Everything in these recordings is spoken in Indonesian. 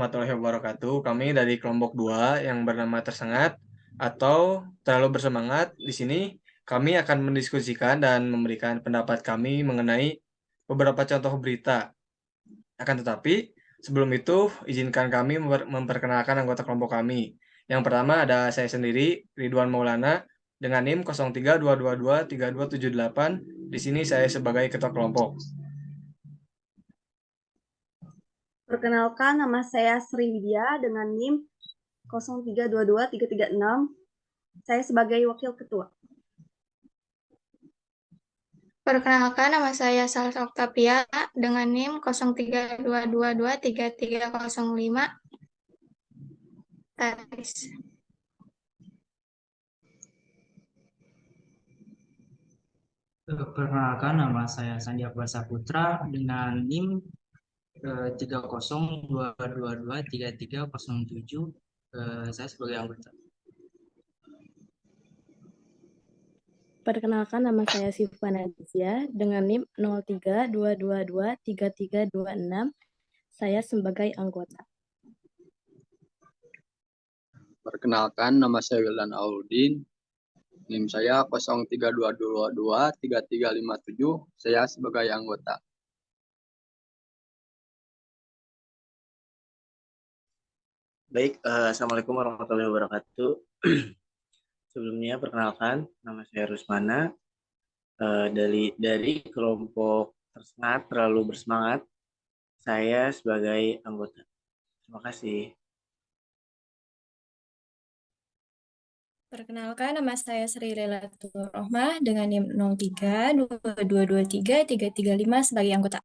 warahmatullahi wabarakatuh. Kami dari kelompok 2 yang bernama Tersengat atau Terlalu Bersemangat. Di sini kami akan mendiskusikan dan memberikan pendapat kami mengenai beberapa contoh berita. Akan tetapi, sebelum itu izinkan kami memperkenalkan anggota kelompok kami. Yang pertama ada saya sendiri, Ridwan Maulana, dengan NIM 0322232278. Di sini saya sebagai ketua kelompok. Perkenalkan, nama saya Sri Widya dengan NIM 03223336. Saya sebagai wakil ketua. Perkenalkan, nama saya Salsa Oktavia dengan NIM 0322233305. Taris. Perkenalkan, nama saya Sandiaga Saputra dengan NIM 3022233307. Saya sebagai anggota. Perkenalkan, nama saya Siva Nadia dengan NIM 0322233326. Saya sebagai anggota. Perkenalkan, nama saya Wildan Audin. NIM saya 0322233357. Saya sebagai anggota. Baik, Assalamualaikum warahmatullahi wabarakatuh. Sebelumnya perkenalkan, nama saya Rusmana dari kelompok Tersengat Terlalu Bersemangat. Saya sebagai anggota. Terima kasih. Perkenalkan, nama saya Sri Lailatul Rohmah dengan NIM 0322233335 sebagai anggota.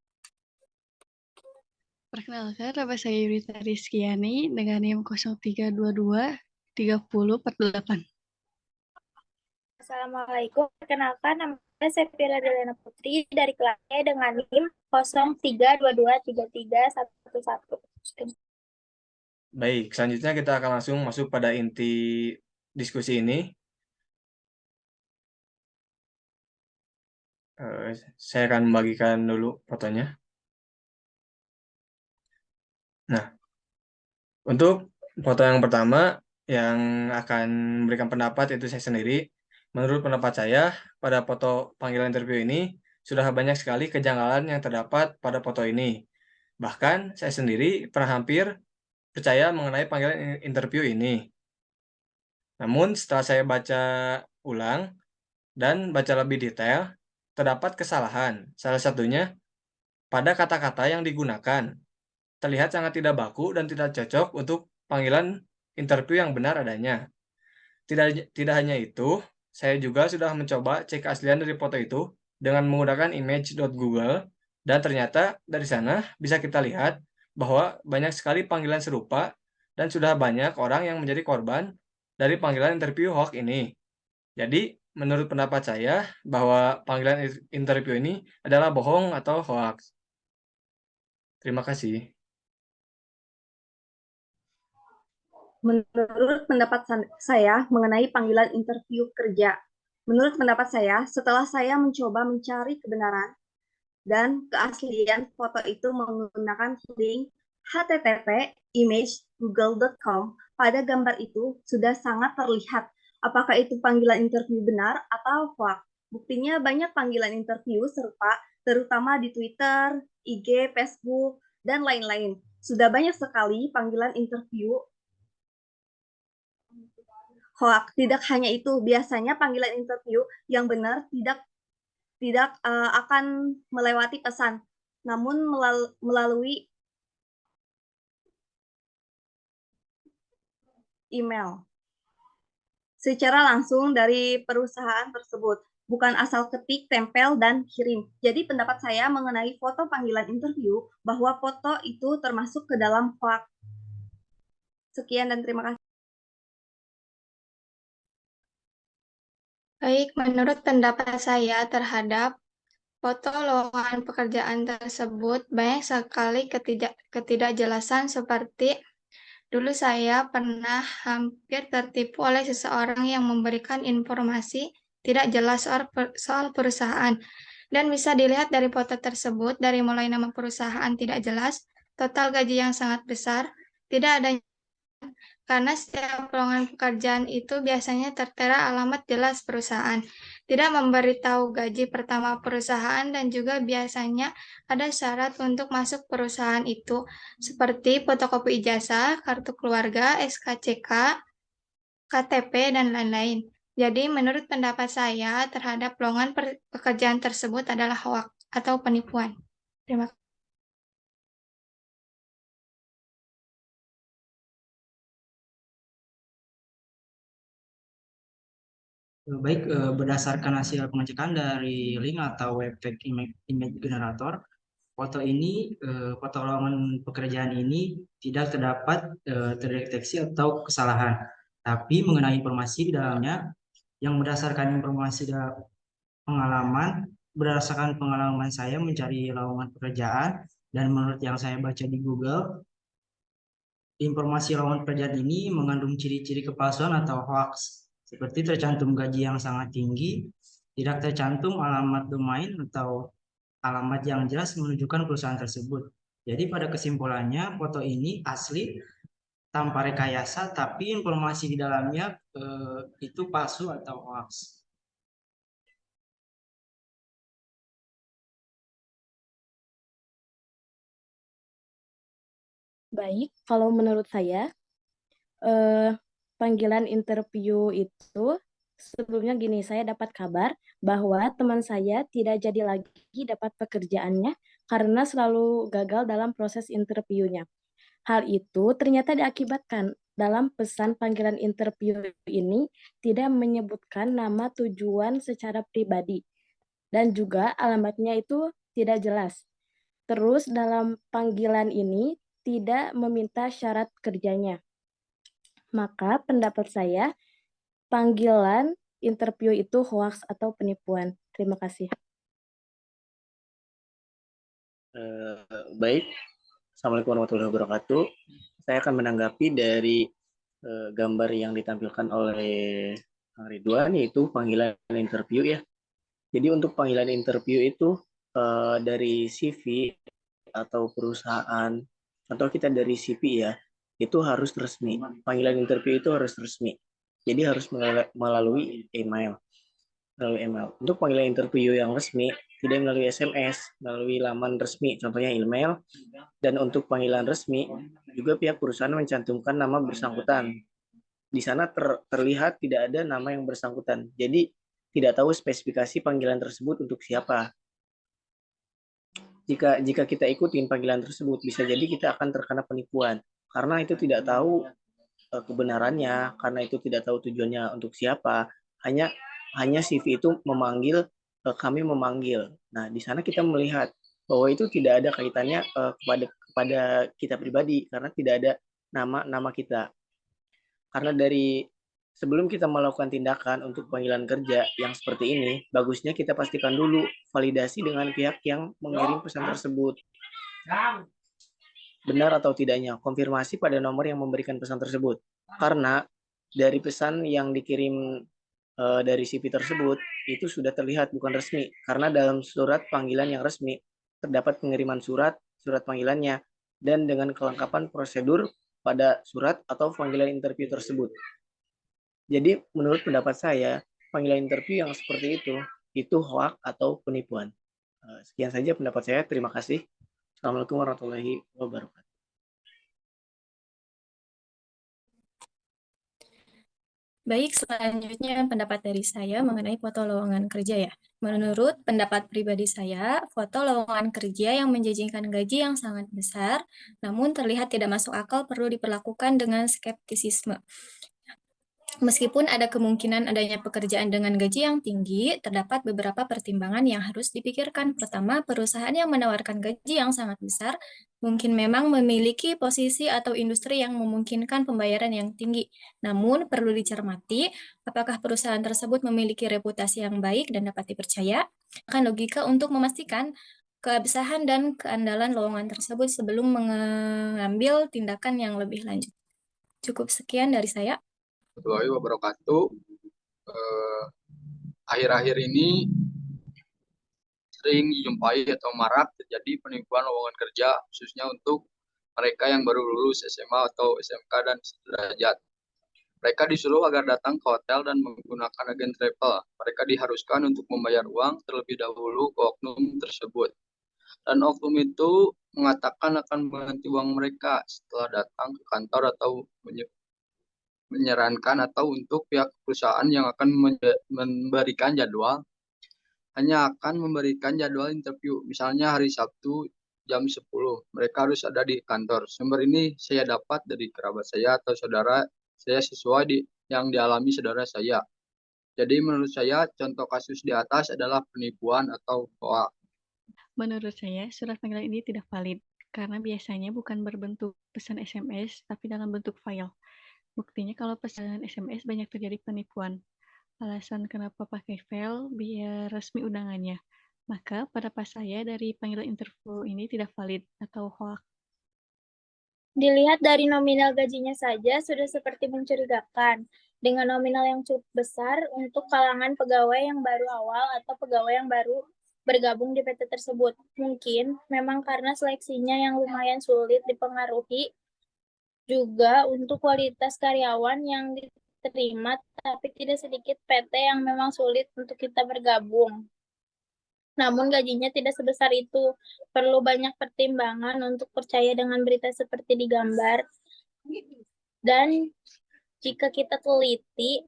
Perkenalkan, nama saya Yurita Rizkyani dengan NIM 03223048. Assalamualaikum. Perkenalkan, nama saya Sepira Delena Putri dari kelas E dengan NIM 03223311. Baik, selanjutnya kita akan langsung masuk pada inti diskusi ini. Saya akan membagikan dulu fotonya. Nah, untuk foto yang pertama yang akan memberikan pendapat itu saya sendiri. Menurut pendapat saya, pada foto panggilan interview ini sudah banyak sekali kejanggalan yang terdapat pada foto ini. Bahkan saya sendiri pernah hampir percaya mengenai panggilan interview ini. Namun setelah saya baca ulang dan baca lebih detail, terdapat kesalahan. Salah satunya pada kata-kata yang digunakan. Terlihat sangat tidak baku dan tidak cocok untuk panggilan interview yang benar adanya. Tidak hanya itu, saya juga sudah mencoba cek keaslian dari foto itu dengan menggunakan image.google dan ternyata dari sana bisa kita lihat bahwa banyak sekali panggilan serupa dan sudah banyak orang yang menjadi korban dari panggilan interview hoax ini. Jadi, menurut pendapat saya bahwa panggilan interview ini adalah bohong atau hoax. Terima kasih. Menurut pendapat saya mengenai panggilan interview kerja, menurut pendapat saya, setelah saya mencoba mencari kebenaran dan keaslian foto itu menggunakan link http://image.google.com, pada gambar itu sudah sangat terlihat apakah itu panggilan interview benar atau hoax. Buktinya banyak panggilan interview serupa, terutama di Twitter, IG, Facebook, dan lain-lain. Sudah banyak sekali panggilan interview hoax. Tidak hanya itu, biasanya panggilan interview yang benar tidak akan melewati pesan, namun melalui email secara langsung dari perusahaan tersebut, bukan asal ketik, tempel, dan kirim. Jadi pendapat saya mengenai foto panggilan interview bahwa foto itu termasuk ke dalam hoax. Sekian dan terima kasih. Baik, menurut pendapat saya terhadap foto lowongan pekerjaan tersebut banyak sekali ketidakjelasan seperti dulu saya pernah hampir tertipu oleh seseorang yang memberikan informasi tidak jelas soal perusahaan. Dan bisa dilihat dari foto tersebut, dari mulai nama perusahaan tidak jelas, total gaji yang sangat besar, tidak adanya karena setiap lowongan pekerjaan itu biasanya tertera alamat jelas perusahaan, tidak memberitahu gaji pertama perusahaan, dan juga biasanya ada syarat untuk masuk perusahaan itu, seperti fotokopi ijazah, kartu keluarga, SKCK, KTP, dan lain-lain. Jadi, menurut pendapat saya terhadap lowongan pekerjaan tersebut adalah hoax atau penipuan. Terima kasih. Baik, berdasarkan hasil pengecekan dari link atau webpack image generator, foto lowongan pekerjaan ini tidak terdapat terdeteksi atau kesalahan. Tapi mengenai informasi di dalamnya, yang berdasarkan pengalaman saya mencari lowongan pekerjaan, dan menurut yang saya baca di Google, informasi lowongan pekerjaan ini mengandung ciri-ciri kepalsuan atau hoax, seperti tercantum gaji yang sangat tinggi, tidak tercantum alamat domain atau alamat yang jelas menunjukkan perusahaan tersebut. Jadi pada kesimpulannya, foto ini asli tanpa rekayasa, tapi informasi di dalamnya itu palsu atau hoax. Baik, kalau menurut saya, panggilan interview itu sebelumnya gini, saya dapat kabar bahwa teman saya tidak jadi lagi dapat pekerjaannya karena selalu gagal dalam proses interviewnya. Hal itu ternyata diakibatkan dalam pesan panggilan interview ini tidak menyebutkan nama tujuan secara pribadi dan juga alamatnya itu tidak jelas. Terus dalam panggilan ini tidak meminta syarat kerjanya. Maka pendapat saya, panggilan interview itu hoax atau penipuan. Terima kasih. Baik, Assalamualaikum warahmatullahi wabarakatuh. Saya akan menanggapi dari gambar yang ditampilkan oleh Kang Ridwan, yaitu panggilan interview ya. Jadi untuk panggilan interview itu dari CV atau perusahaan, atau kita dari CV ya, itu harus resmi. Panggilan interview itu harus resmi. Jadi harus melalui email. Untuk panggilan interview yang resmi, tidak melalui SMS, melalui laman resmi, contohnya email. Dan untuk panggilan resmi, juga pihak perusahaan mencantumkan nama bersangkutan. Di sana terlihat tidak ada nama yang bersangkutan. Jadi tidak tahu spesifikasi panggilan tersebut untuk siapa. Jika kita ikutin panggilan tersebut, bisa jadi kita akan terkena penipuan. Karena itu tidak tahu kebenarannya, karena itu tidak tahu tujuannya untuk siapa. Hanya CV itu memanggil, kami memanggil. Nah, di sana kita melihat bahwa itu tidak ada kaitannya kepada kita pribadi, karena tidak ada nama kita. Karena dari sebelum kita melakukan tindakan untuk panggilan kerja yang seperti ini, bagusnya kita pastikan dulu validasi dengan pihak yang mengirim pesan tersebut. Benar atau tidaknya, konfirmasi pada nomor yang memberikan pesan tersebut. Karena dari pesan yang dikirim dari CV tersebut, itu sudah terlihat bukan resmi. Karena dalam surat panggilan yang resmi, terdapat pengiriman surat panggilannya, dan dengan kelengkapan prosedur pada surat atau panggilan interview tersebut. Jadi menurut pendapat saya, panggilan interview yang seperti itu hoax atau penipuan. Sekian saja pendapat saya. Terima kasih. Assalamualaikum warahmatullahi wabarakatuh. Baik, selanjutnya pendapat dari saya mengenai foto lowongan kerja ya. Menurut pendapat pribadi saya, foto lowongan kerja yang menjanjikan gaji yang sangat besar, namun terlihat tidak masuk akal perlu diperlakukan dengan skeptisisme. Meskipun ada kemungkinan adanya pekerjaan dengan gaji yang tinggi, terdapat beberapa pertimbangan yang harus dipikirkan. Pertama, perusahaan yang menawarkan gaji yang sangat besar mungkin memang memiliki posisi atau industri yang memungkinkan pembayaran yang tinggi. Namun, perlu dicermati apakah perusahaan tersebut memiliki reputasi yang baik dan dapat dipercaya. Akan logika untuk memastikan keabsahan dan keandalan lowongan tersebut sebelum mengambil tindakan yang lebih lanjut. Cukup sekian dari saya. Warahmatullahi wabarakatuh. Akhir-akhir ini sering dijumpai atau marak terjadi penipuan lowongan kerja, khususnya untuk mereka yang baru lulus SMA atau SMK dan sederajat. Mereka disuruh agar datang ke hotel dan menggunakan agen travel. Mereka diharuskan untuk membayar uang terlebih dahulu ke oknum tersebut. Dan oknum itu mengatakan akan mengganti uang mereka setelah datang ke kantor atau menyarankan atau untuk pihak perusahaan yang akan memberikan jadwal hanya akan memberikan jadwal interview. Misalnya hari Sabtu jam 10, mereka harus ada di kantor. Sumber ini saya dapat dari kerabat saya atau saudara saya sesuai yang dialami saudara saya. Jadi menurut saya contoh kasus di atas adalah penipuan atau hoax. Menurut saya, surat panggilan ini tidak valid karena biasanya bukan berbentuk pesan SMS, tapi dalam bentuk file. Buktinya kalau pesan SMS banyak terjadi penipuan. Alasan kenapa pakai file biar resmi undangannya. Maka pendapat saya dari panggilan interview ini tidak valid atau hoax. Dilihat dari nominal gajinya saja sudah seperti mencurigakan. Dengan nominal yang cukup besar untuk kalangan pegawai yang baru awal atau pegawai yang baru bergabung di PT tersebut. Mungkin memang karena seleksinya yang lumayan sulit dipengaruhi juga untuk kualitas karyawan yang diterima, tapi tidak sedikit PT yang memang sulit untuk kita bergabung. Namun gajinya tidak sebesar itu. Perlu banyak pertimbangan untuk percaya dengan berita seperti digambar. Dan jika kita teliti,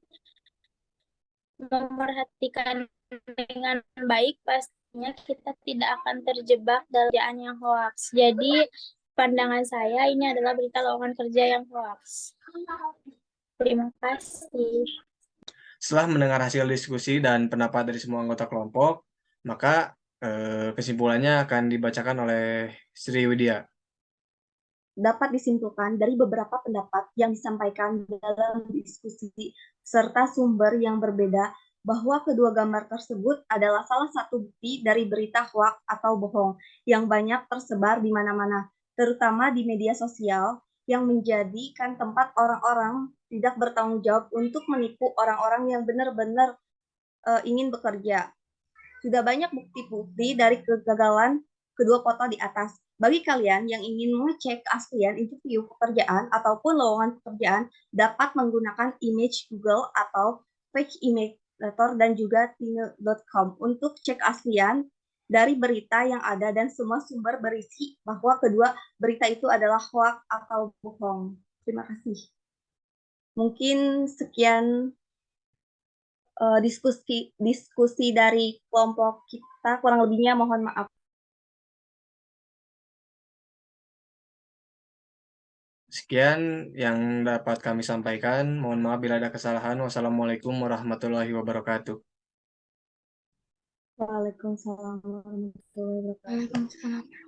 memerhatikan dengan baik, pastinya kita tidak akan terjebak dalam kerjaan yang hoaks. Jadi, pandangan saya ini adalah berita lowongan kerja yang hoaks. Terima kasih. Setelah mendengar hasil diskusi dan pendapat dari semua anggota kelompok, maka kesimpulannya akan dibacakan oleh Sri Widya. Dapat disimpulkan dari beberapa pendapat yang disampaikan dalam diskusi serta sumber yang berbeda bahwa kedua gambar tersebut adalah salah satu bukti dari berita hoaks atau bohong yang banyak tersebar di mana-mana, terutama di media sosial yang menjadikan tempat orang-orang tidak bertanggung jawab untuk menipu orang-orang yang benar-benar ingin bekerja. Sudah banyak bukti-bukti dari kegagalan kedua foto di atas. Bagi kalian yang ingin mengecek keaslian interview pekerjaan ataupun lowongan pekerjaan, dapat menggunakan image Google atau Page Imitator dan juga Tino.com untuk cek keaslian dari berita yang ada dan semua sumber berisi bahwa kedua berita itu adalah hoax atau bohong. Terima kasih. Mungkin sekian diskusi dari kelompok kita, kurang lebihnya mohon maaf. Sekian yang dapat kami sampaikan. Mohon maaf bila ada kesalahan. Wassalamualaikum warahmatullahi wabarakatuh. Waalaikumsalam warahmatullahi wabarakatuh. Waalaikumsalam.